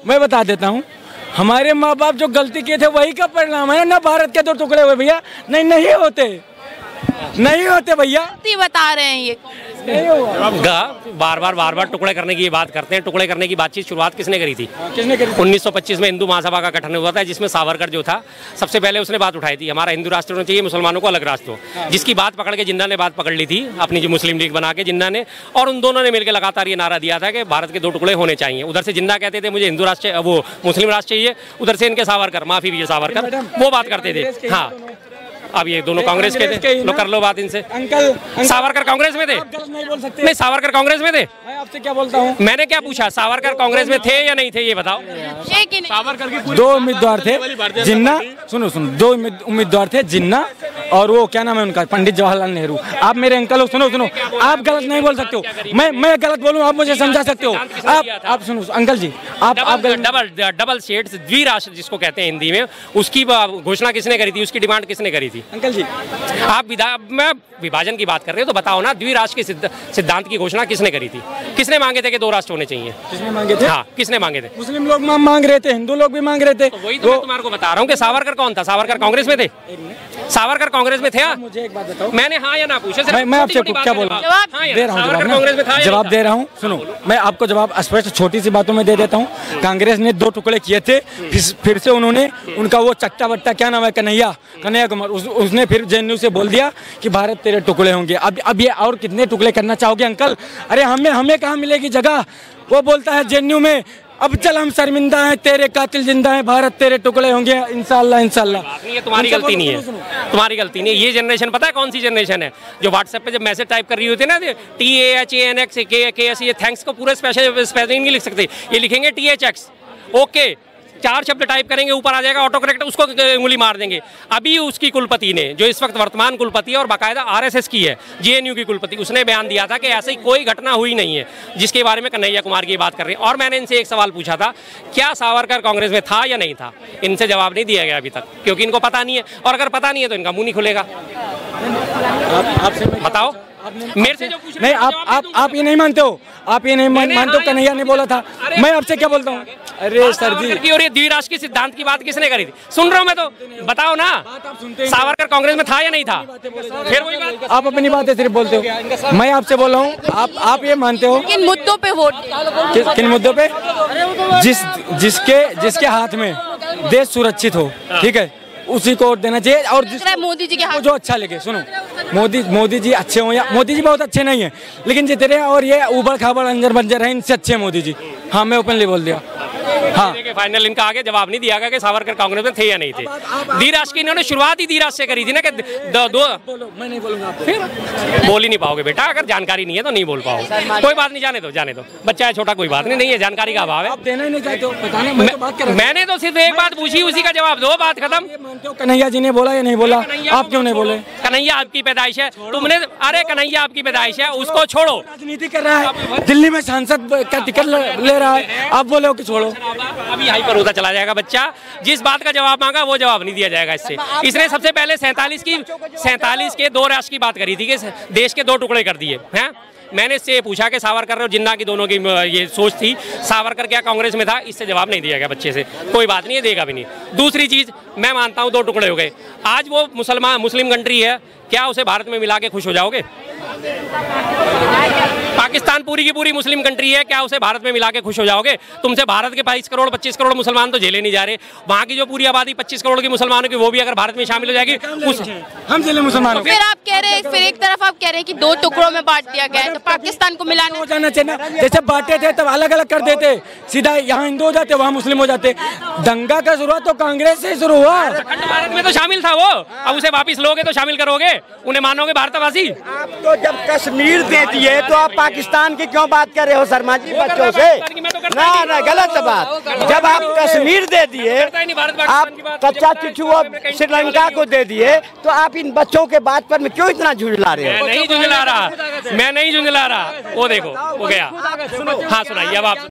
मैं बता देता हूँ, हमारे माँ बाप जो गलती किए थे वही का परिणाम है ना। भारत के 2 टुकड़े हुए भैया, नहीं होते भैया। बता रहे हैं ये नहीं होगा। बार बार टुकड़े करने की बात करते हैं। टुकड़े करने की बातचीत शुरुआत किसने करी थी? किसने करी? 1925 में हिंदू महासभा का गठन हुआ था, जिसमें सावरकर जो था सबसे पहले उसने बात उठाई थी, हमारा हिंदू राष्ट्र होना चाहिए, मुसलमानों को अलग राष्ट्र हो। जिसकी बात पकड़ के जिन्ना ने बात पकड़ ली थी अपनी, जो मुस्लिम लीग बना के जिन्ना ने, और उन दोनों ने मिलकर लगातार ये नारा दिया था कि भारत के 2 टुकड़े होने चाहिए। उधर से जिन्ना कहते थे मुझे हिंदू राष्ट्र, वो मुस्लिम राष्ट्र चाहिए, उधर से इनके सावरकर, माफी भी सावरकर, वो बात करते थे। हाँ, अब ये दोनों कांग्रेस के थे। लो कर लो बात इनसे। अंकल सावरकर कांग्रेस में थे? नहीं बोल सकते। नहीं, सावरकर कांग्रेस में थे। मैं आपसे क्या बोलता हूँ? मैंने क्या पूछा? सावरकर कांग्रेस में थे या नहीं थे, ये बताओ। सावरकर के 2 उम्मीदवार थे, जिन्ना, सुनो 2 उम्मीदवार थे, जिन्ना और वो क्या नाम है उनका, पंडित जवाहरलाल नेहरू। आप मेरे अंकल हो, सुनो, आप गलत नहीं बोल सकते हो। मैं गलत बोलूँ, आप मुझे समझा सकते हो। आप सुनो अंकल जी, आप डबल स्टेट्स, द्विराष्ट्र जिसको कहते हैं हिंदी में, उसकी घोषणा किसने करी थी? उसकी डिमांड किसने करी थी? अंकल जी, आप मैं विभाजन की बात कर रहे हो तो बताओ ना, द्विराष्ट्र के सिद्धांत की घोषणा किसने करी थी? किसने मांगे थे कि 2 राष्ट्र होने चाहिए? किसने मांगे थे? हाँ, किसने मांगे थे? मुस्लिम लोग मांग रहे थे, हिंदू लोग भी मांग रहे थे। तो वही तो मैं तुम्हारे को बता रहा हूँ कि सावरकर कौन था? सावरकर कांग्रेस में थे? सावरकर कांग्रेस में थे? मुझे एक बात बताओ। मैंने हाँ या ना पूछे, मैं आपसे क्या बोल रहा हूँ, दे रहा हूँ जवाब दे रहा हूँ। सुनो, मैं आपको जवाब स्पष्ट छोटी सी बातों में दे देता हूँ। कांग्रेस ने 2 टुकड़े किए थे, फिर से उन्होंने उनका वो चट्टा बट्टा क्या नाम है, कन्हैया कुमार, उसने फिर जेएनयू से बोल दिया कि भारत तेरे टुकड़े होंगे। अब ये और कितने टुकड़े करना चाहोगे अंकल? अरे हमें कहाँ मिलेगी जगह? वो बोलता है जेएनयू में, अब चल हम शर्मिंदा हैं, तेरे कातिल जिंदा हैं, भारत तेरे टुकड़े होंगे इंशाल्लाह। ये तुम्हारी गलती नहीं है, तुम्हारी गलती नहीं है। ये जनरेशन पता है कौन सी जनरेशन है? जो व्हाट्सएप पे जब मैसेज टाइप कर रही होती है ना, THANX KS, ये थैंक्स को पूरे स्पेलिंग नहीं लिख सकते, ये लिखेंगे THX, ओके, 4 शब्द टाइप करेंगे, ऊपर आ जाएगा ऑटो करेक्ट, उसको उंगली मार देंगे। अभी उसकी कुलपति ने, जो इस वक्त वर्तमान कुलपति है और बाकायदा RSS की है, JNU की कुलपति, उसने बयान दिया था कि ऐसी कोई घटना हुई नहीं है जिसके बारे में कन्हैया कुमार की बात कर रहे हैं। और मैंने इनसे एक सवाल पूछा था, क्या सावरकर कांग्रेस में था या नहीं था? इनसे जवाब नहीं दिया गया अभी तक, क्योंकि इनको पता नहीं है, और अगर पता नहीं है तो इनका मुंह नहीं खुलेगा। बताओ मेरे से जो पूछ रहे नहीं, आप ये नहीं मानते हो, आप ये नहीं मानते हो कन्हैया ने बोला था। मैं आपसे क्या बोलता हूँ? अरे सर जी, और ये द्विराष्ट्र के सिद्धांत की बात किसने करी थी? सुन रहा हूँ मैं, तो बताओ ना, सावरकर कांग्रेस में था या नहीं था? फिर वही बात, आप अपनी बातें सिर्फ बोलते हो। मैं आपसे बोल रहा हूँ, आप ये मानते हो? किन मुद्दों पे वोट? किन मुद्दों पे? जिसके हाथ में देश सुरक्षित हो, ठीक है, उसी को वोट देना चाहिए। और मोदी जी के हाथ जो अच्छा लगे। सुनो, मोदी जी अच्छे हो या मोदी जी बहुत अच्छे नहीं है, लेकिन जितने और ये उबड़ खाबड़ अंजर बंजर है, इनसे अच्छे मोदी जी। हाँ, मैं ओपनली बोल दिया। हाँ, फाइनल इनका आगे जवाब नहीं दिया गया कि सावरकर कांग्रेस में थे या नहीं थे। द्विराष्ट्र की इन्होंने शुरुआत ही द्विराष्ट्र से करी थी ना, कि मैं नहीं बोलूंगा, फिर बोल ही नहीं पाओगे बेटा, अगर जानकारी नहीं है तो नहीं बोल पाओगे। कोई बात नहीं, जाने दो, बच्चा है छोटा, कोई बात नहीं है, जानकारी का अभाव है। आप देना ही नहीं चाहते हो, बताना, मैं तो बात कर रहा हूं। मैंने तो सिर्फ एक बात पूछी, उसी का जवाब दो, बात खत्म। कन्हैया जी ने बोला या नहीं बोला? आप क्यों नहीं बोले? कन्हैया आपकी पैदाइश है, तुमने, अरे कन्हैया आपकी पैदाइश है, उसको छोड़ो। राजनीति कर रहा है, दिल्ली में सांसद का टिकट ले रहा है, आप बोले हो कि छोड़ो। अभी हाई पर होता चला जाएगा बच्चा। जिस बात का जवाब मांगा वो जवाब नहीं दिया जाएगा इससे। इसने सबसे पहले 47 के 2 राष्ट्र की बात करी थी कि देश के 2 टुकड़े कर दिए हैं। मैंने इससे पूछा कि सावरकर और जिन्ना की दोनों की ये सोच थी, सावरकर क्या कांग्रेस में था? इससे जवाब नहीं दिया गया बच्चे से। कोई बात नहीं है, देगा भी नहीं। दूसरी चीज, मैं मानता हूँ 2 टुकड़े हो गए, आज वो मुस्लिम कंट्री है, क्या उसे भारत में मिला के खुश हो जाओगे? पाकिस्तान पूरी की पूरी मुस्लिम कंट्री है, क्या उसे भारत में मिला के खुश हो जाओगे? तुमसे भारत के 22 करोड़ 25 करोड़ मुसलमान तो झेले नहीं जा रहे, वहाँ की जो पूरी आबादी 25 करोड़ की मुसलमानों की, वो भी अगर भारत में शामिल हो जाएगी, हम झेले मुसलमानों। फिर आप कह रहे हैं, फिर एक तरफ आप कह रहे हैं कि 2 टुकड़ों में बांट दिया गया है, तो पाकिस्तान को मिलाना हो जाना चाहिए ना। जैसे बांटे थे तब अलग अलग कर देते, सीधा यहाँ हिंदू हो जाते, वहाँ मुस्लिम हो जाते। दंगा का शुरुआत तो कांग्रेस से शुरू हुआ। भारत में तो शामिल था वो, अब उसे वापिस लोगे तो शामिल करोगे, उन्हें मानोगे भारतवासी? आप तो जब कश्मीर दे दिए तो आप पाकिस्तान की क्यों बात कर रहे हो शर्मा जी बच्चों से? ना, गलत बात। जब आप कश्मीर दे दिए, आप कच्चा चिट्ठू श्रीलंका को दे दिए, तो आप इन बच्चों के बात पर क्यों इतना झुंझला रहे हो? मैं नहीं झुंझला रहा, वो देखो, हो गया। हाँ, सुनाइए अब आप।